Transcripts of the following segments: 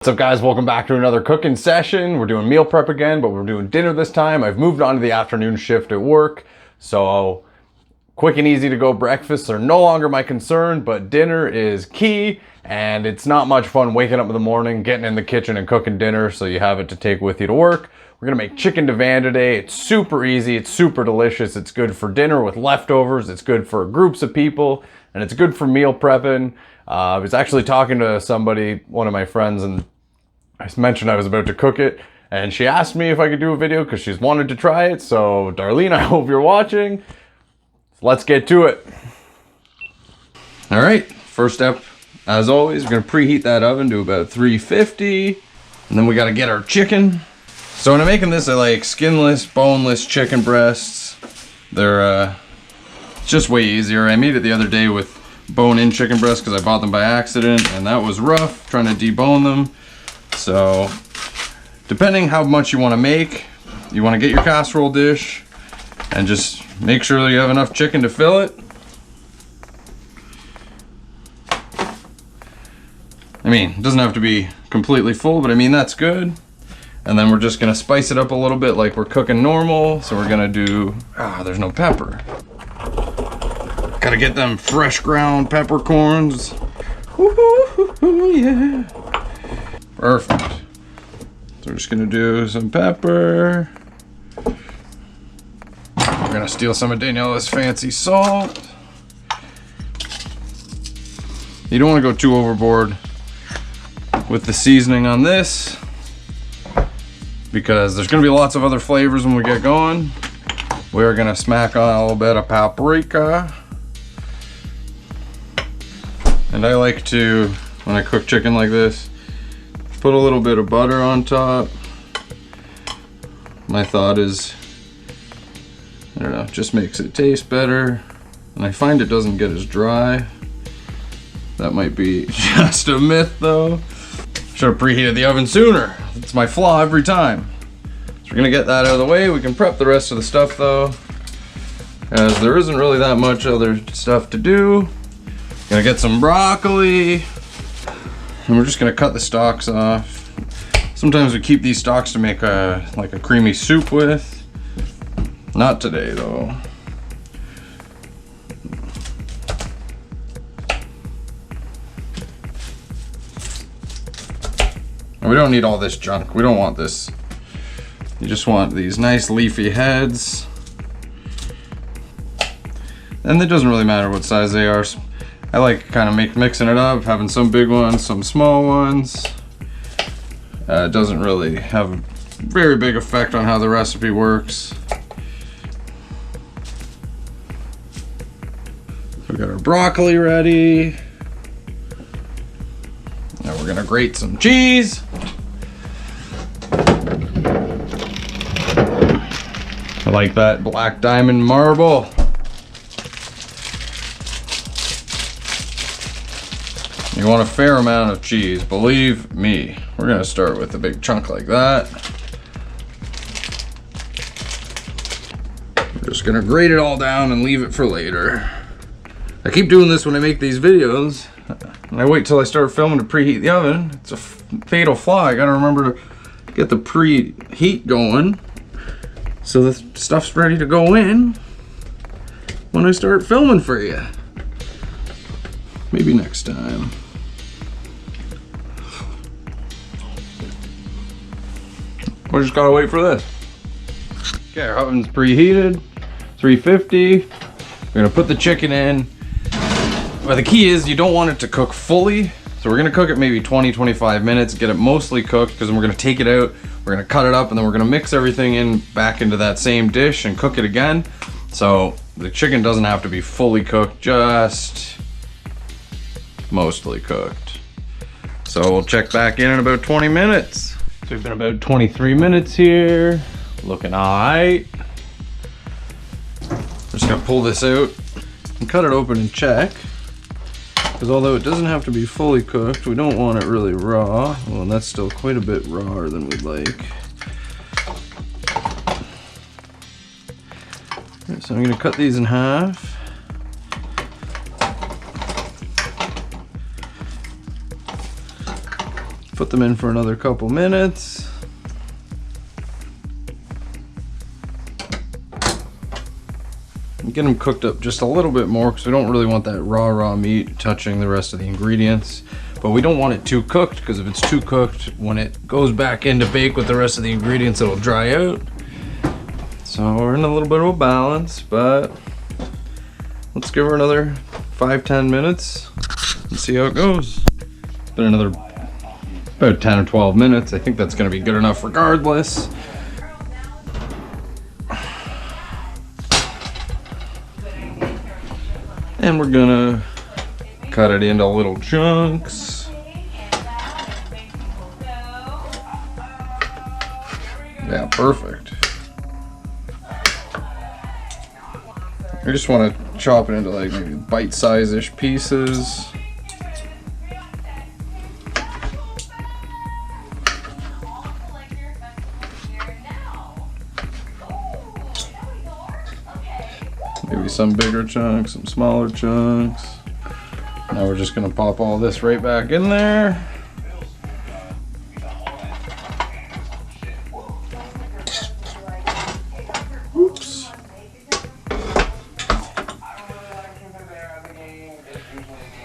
What's up guys, welcome back to another cooking session. We're doing meal prep again, but we're doing dinner this time. I've moved on to the afternoon shift at work, so quick and easy to go breakfasts are no longer my concern, but dinner is key, and it's not much fun waking up in the morning, getting in the kitchen and cooking dinner so you have it to take with you to work. We're gonna make chicken divan today. It's super easy, it's super delicious, it's good for dinner with leftovers, it's good for groups of people, and it's good for meal prepping. I was actually talking to somebody, one of my friends, and I mentioned I was about to cook it, and she asked me if I could do a video because she's wanted to try it. So Darlene, I hope you're watching. Let's get to it. All right, first step, as always, we're gonna preheat that oven to about 350, and then we gotta get our chicken. So when I'm making this, I like skinless, boneless chicken breasts. They're just way easier. I made it the other day with bone-in chicken breasts because I bought them by accident, and that was rough trying to debone them. So depending how much you want to make, you want to get your casserole dish and just make sure that you have enough chicken to fill it. I mean, it doesn't have to be completely full, but I mean, that's good. And then we're just gonna spice it up a little bit like we're cooking normal. So we're gonna do, there's no pepper. Gotta get them fresh ground peppercorns. Woo-hoo, yeah. Perfect. So we're just gonna do some pepper. We're gonna steal some of Daniela's fancy salt. You don't wanna go too overboard with the seasoning on this because there's gonna be lots of other flavors when we get going. We're gonna smack on a little bit of paprika. And I like to, when I cook chicken like this, put a little bit of butter on top. My thought is, I don't know, just makes it taste better. And I find it doesn't get as dry. That might be just a myth though. Should have preheated the oven sooner. That's my flaw every time. So we're gonna get that out of the way. We can prep the rest of the stuff though, as there isn't really that much other stuff to do. Gonna get some broccoli. And we're just gonna cut the stalks off. Sometimes we keep these stalks to make like a creamy soup with. Not today though. And we don't need all this junk. We don't want this. You just want these nice leafy heads. And it doesn't really matter what size they are. I like kind of mixing it up, having some big ones, some small ones. It doesn't really have a very big effect on how the recipe works. We got our broccoli ready. Now we're gonna grate some cheese. I like that black diamond marble. You want a fair amount of cheese, believe me. We're gonna start with a big chunk like that. We're just gonna grate it all down and leave it for later. I keep doing this when I make these videos, and I wait till I start filming to preheat the oven. It's a fatal flaw. I gotta remember to get the preheat going so the stuff's ready to go in when I start filming for you. Maybe next time. We just gotta wait for this. Okay, our oven's preheated, 350. We're gonna put the chicken in. But the key is you don't want it to cook fully. So we're gonna cook it maybe 20-25 minutes, get it mostly cooked, because we're gonna take it out, we're gonna cut it up, and then we're gonna mix everything in back into that same dish and cook it again. So the chicken doesn't have to be fully cooked, just mostly cooked. So we'll check back in about 20 minutes. So we've been about 23 minutes here, looking all right. Just gonna pull this out and cut it open and check. Because although it doesn't have to be fully cooked, we don't want it really raw. Well, that's still quite a bit rawer than we'd like. Okay, so I'm gonna cut these in half. Put them in for another couple minutes. And get them cooked up just a little bit more because we don't really want that raw meat touching the rest of the ingredients. But we don't want it too cooked, because if it's too cooked, when it goes back in to bake with the rest of the ingredients, it'll dry out. So we're in a little bit of a balance, but let's give her another 5-10 minutes and see how it goes. Been another about 10 or 12 minutes. I think that's gonna be good enough regardless. And we're gonna cut it into little chunks. Yeah, perfect. I just want to chop it into like maybe bite-size-ish pieces. Maybe some bigger chunks, some smaller chunks. Now we're just gonna pop all this right back in there. Oops.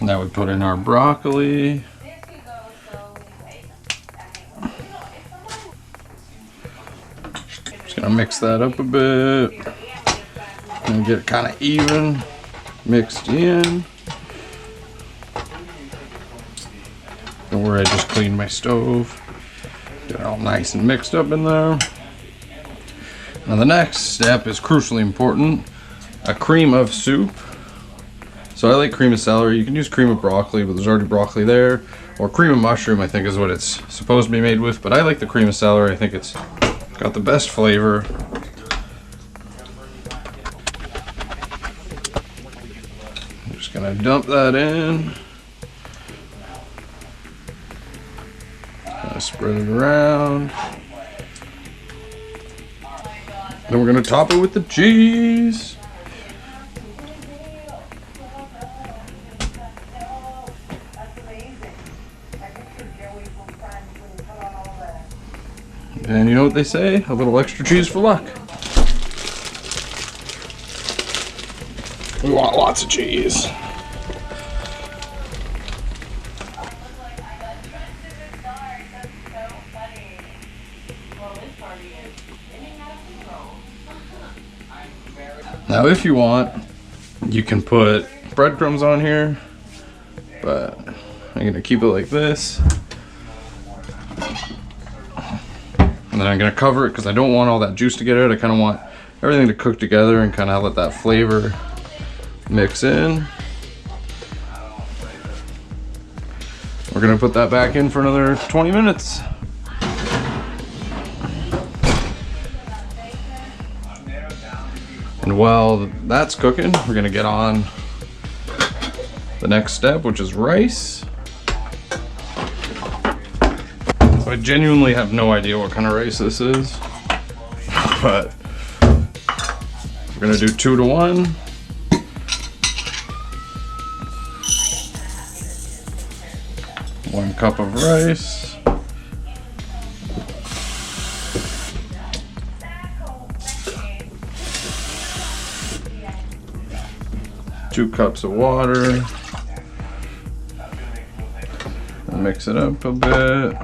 Now we put in our broccoli. Just gonna mix that up a bit and get it kind of even mixed in. Don't worry, I just cleaned my stove. Get it all nice and mixed up in there. Now the next step is crucially important, a cream of soup. So I like cream of celery. You can use cream of broccoli, but there's already broccoli there. Or cream of mushroom, I think is what it's supposed to be made with. But I like the cream of celery. I think it's got the best flavor. I'm just gonna dump that in. Spread it around. Then we're gonna top it with the cheese. And you know what they say? A little extra cheese for luck. We want lots of cheese. Now if you want, you can put breadcrumbs on here, but I'm gonna keep it like this. And then I'm gonna cover it because I don't want all that juice to get out. I kind of want everything to cook together and kind of let that flavor mix in. We're gonna put that back in for another 20 minutes. And while that's cooking, we're gonna get on the next step, which is rice. So I genuinely have no idea what kind of rice this is, but we're gonna do 2 to 1. One cup of rice. 2 cups of water. Mix it up a bit.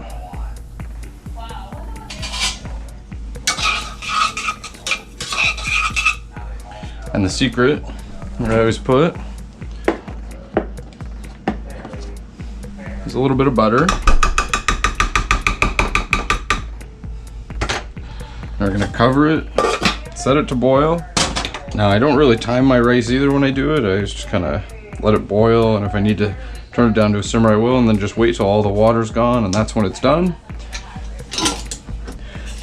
And the secret, what I always put, is a little bit of butter. And we're gonna cover it, set it to boil. Now I don't really time my rice either when I do it. I just kind of let it boil, and if I need to turn it down to a simmer I will, and then just wait till all the water's gone, and that's when it's done.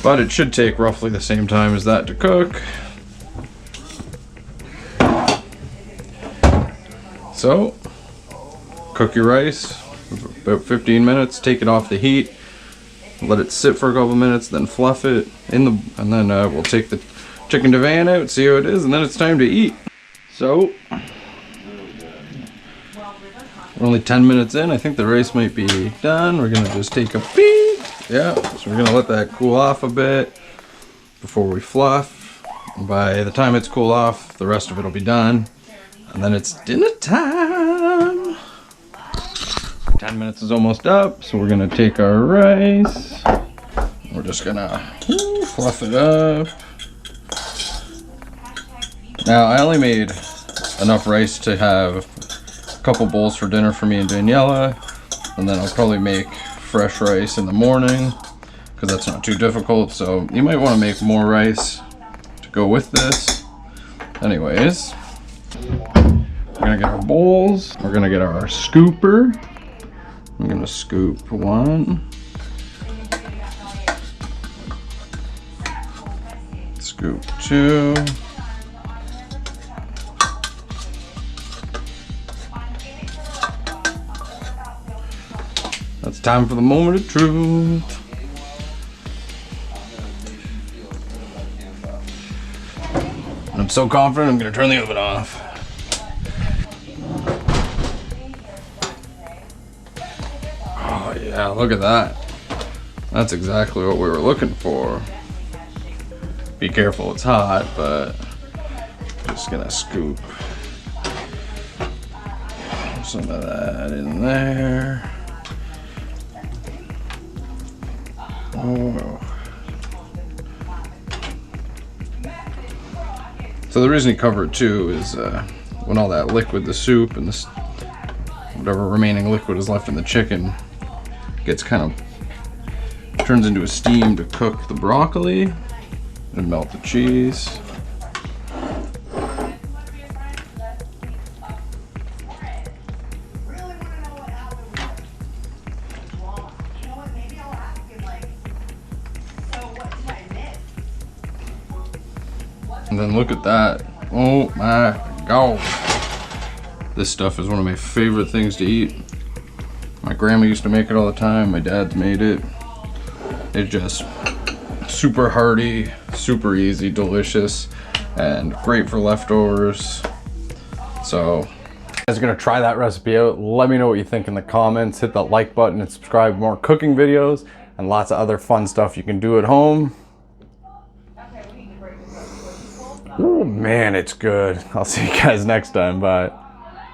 But it should take roughly the same time as that to cook. So, cook your rice about 15 minutes, take it off the heat, let it sit for a couple minutes, then fluff it in the, and then we'll take the chicken divan out, see how it is, and then it's time to eat. So, We're only 10 minutes in. I think the rice might be done. We're gonna just take a peek. Yeah, so we're gonna let that cool off a bit before we fluff. By the time it's cool off, the rest of it will be done. And then it's dinner time. 10 minutes is almost up, so we're gonna take our rice. We're just gonna fluff it up. Now, I only made enough rice to have a couple bowls for dinner for me and Daniela, and then I'll probably make fresh rice in the morning because that's not too difficult. So you might want to make more rice to go with this. Anyways, we're gonna get our bowls. We're gonna get our scooper. I'm gonna scoop one. Scoop two. It's time for the moment of truth. And I'm so confident I'm gonna turn the oven off. Oh yeah, look at that. That's exactly what we were looking for. Be careful, it's hot, but just gonna scoop some of that in there. Oh. So the reason you cover it too is when all that liquid, the soup and this whatever remaining liquid is left in the chicken gets kind of turns into a steam to cook the broccoli and melt the cheese. And then look at that. Oh my God. This stuff is one of my favorite things to eat. My grandma used to make it all the time. My dad's made it. It's just super hearty, super easy, delicious, and great for leftovers. So, if you guys are gonna try that recipe out, let me know what you think in the comments. Hit that like button and subscribe for more cooking videos and lots of other fun stuff you can do at home. Oh man, it's good. I'll see you guys next time. Bye.